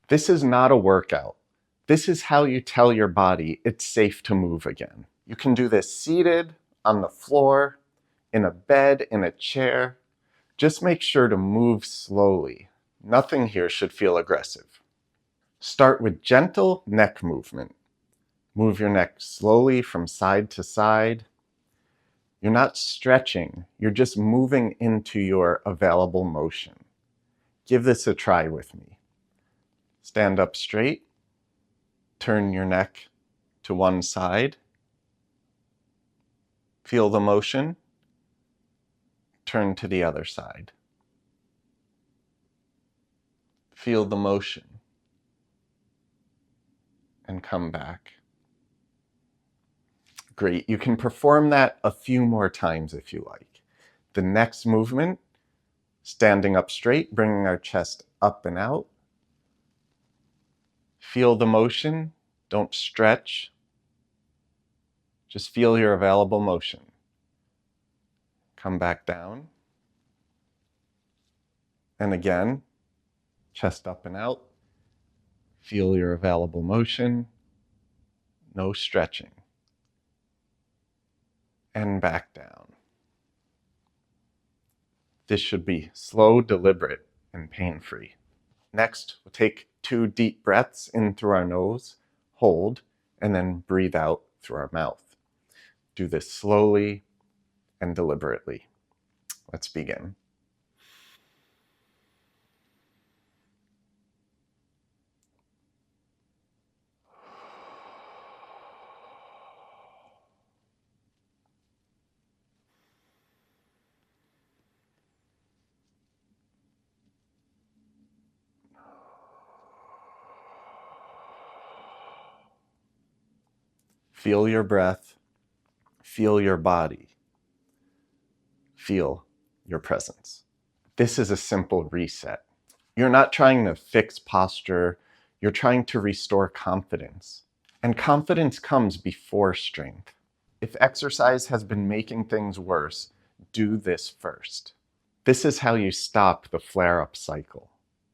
This is not a workout. This is how you tell your body it's safe to move again. You can do this seated, on the floor, in a bed, in a chair. Just make sure to move slowly. Nothing here should feel aggressive. Start with gentle neck movement. Move your neck slowly from side to side. You're not stretching, you're just moving into your available motion. Give this a try with me. Stand up straight, turn your neck to one side. Feel the motion, turn to the other side. Feel the motion, and come back. Great, you can perform that a few more times if you like. The next movement, standing up straight, bringing our chest up and out. Feel the motion, don't stretch. Just feel your available motion. Come back down. And again, chest up and out. Feel your available motion. No stretching. And back down. This should be slow, deliberate, and pain-free. Next, we'll take 2 deep breaths in through our nose, hold, and then breathe out through our mouth. Do this slowly and deliberately. Let's begin. Feel your breath, feel your body, feel your presence. This is a simple reset. You're not trying to fix posture, you're trying to restore confidence. And confidence comes before strength. If exercise has been making things worse, do this first. This is how you stop the flare-up cycle.